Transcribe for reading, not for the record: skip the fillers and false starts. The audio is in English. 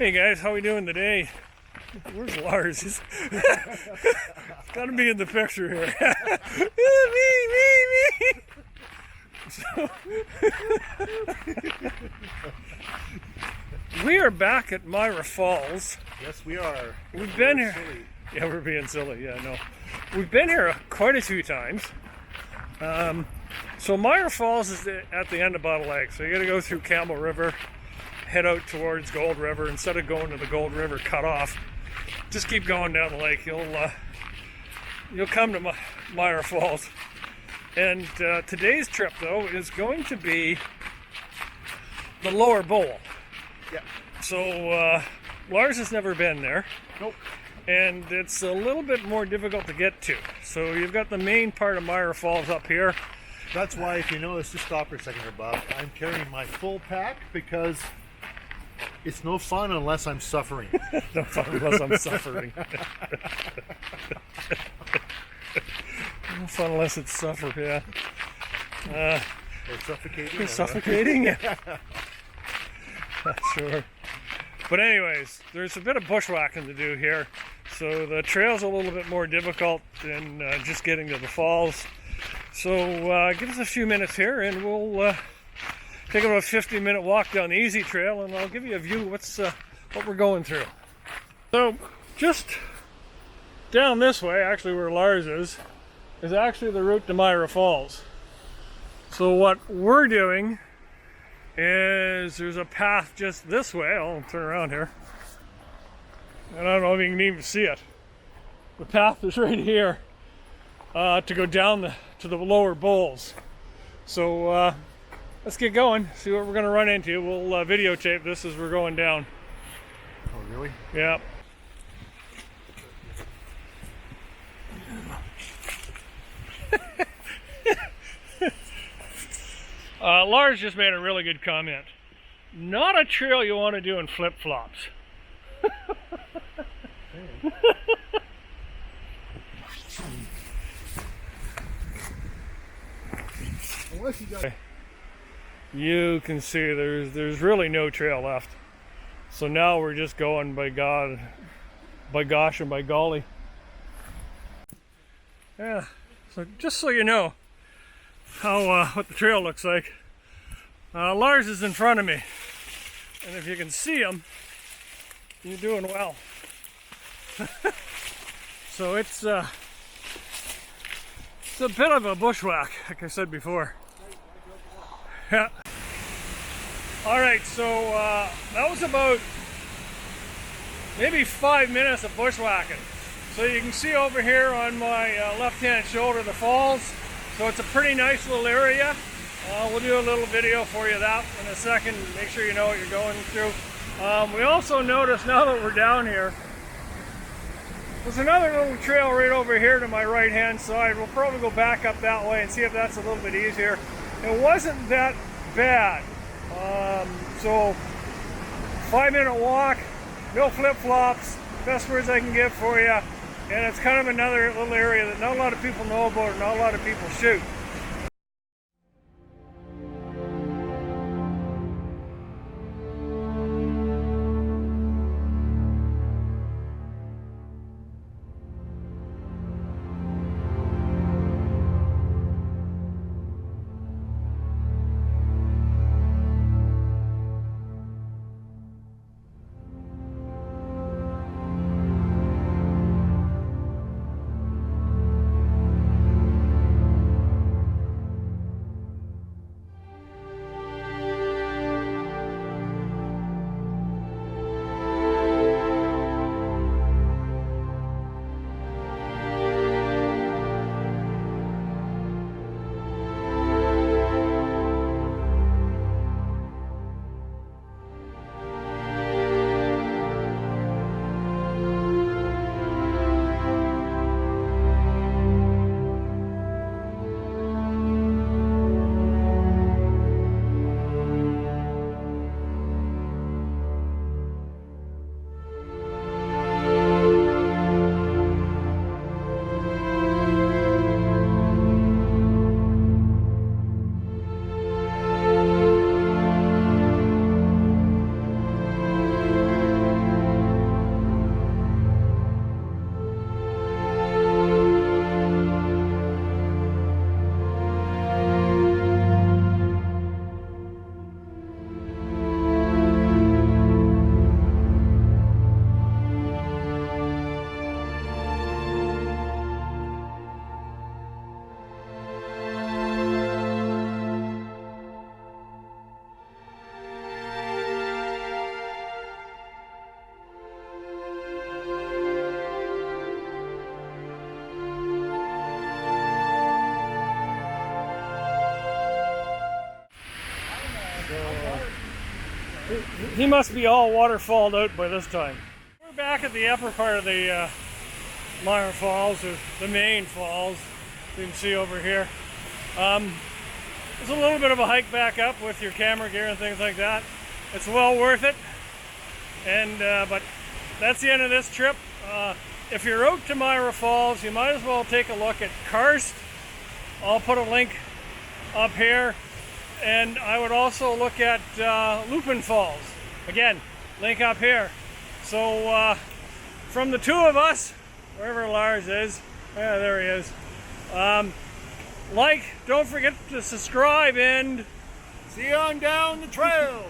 Hey guys, how we doing today? Where's Lars? He's gotta be in the picture here. me. So, we are back at Myra Falls. Yes, we are. We've been here. Silly. Yeah, we're being silly. Yeah, no. We've been here quite a few times. So Myra Falls is at the end of Bottle Lake. So you got to go through Campbell River, head out towards Gold River. Instead of going to the Gold River cut off, just keep going down the lake. You'll come to Myra Falls. And today's trip, though, is going to be the lower bowl. Yeah. So Lars has never been there. Nope. And it's a little bit more difficult to get to. So you've got the main part of Myra Falls up here. That's why, if you notice, just stop for a second here, Bob. I'm carrying my full pack because it's no fun unless I'm suffering. No fun unless I'm suffering. No fun unless it's suffer, yeah. Or suffocating. Or suffocating, yeah. Sure. But anyways, there's a bit of bushwhacking to do here. So the trail's a little bit more difficult than just getting to the falls. So give us a few minutes here and we'll take about a 15-minute walk down the easy trail, and I'll give you a view of what we're going through. So just down this way, actually where Lars is actually the route to Myra Falls. So what we're doing is there's a path just this way. I'll turn around here. And I don't know if you can even see it. The path is right here to go down to the lower bowls. So let's get going, see what we're going to run into. We'll videotape this as we're going down. Oh, really? Yeah. Lars just made a really good comment. Not a trail you want to do in flip-flops. Unless you got... You can see there's really no trail left. So now we're just going by God, by gosh, and by golly. Yeah. So just so you know how what the trail looks like, Lars is in front of me, and if you can see him, you're doing well. So it's a bit of a bushwhack, like I said before. Yeah. All right, so that was about maybe 5 minutes of bushwhacking. So you can see over here on my left-hand shoulder the falls. So it's a pretty nice little area. We'll do a little video for you that in a second. Make sure you know what you're going through. We also noticed now that we're down here, there's another little trail right over here to my right-hand side. We'll probably go back up that way and see if that's a little bit easier. It wasn't that bad. So 5-minute walk, no flip-flops, best words I can give for you. And it's kind of another little area that not a lot of people know about and not a lot of people shoot. he must be all waterfalled out by this time. We're back at the upper part of the Myra Falls, or the main falls, you can see over here. It's a little bit of a hike back up with your camera gear and things like that. It's well worth it. And but that's the end of this trip. If you're out to Myra Falls, you might as well take a look at Karst. I'll put a link up here. And I would also look at Lupin Falls. Again, link up here. So from the two of us, wherever Lars is, yeah, there he is. Don't forget to subscribe, and See you on down the trail.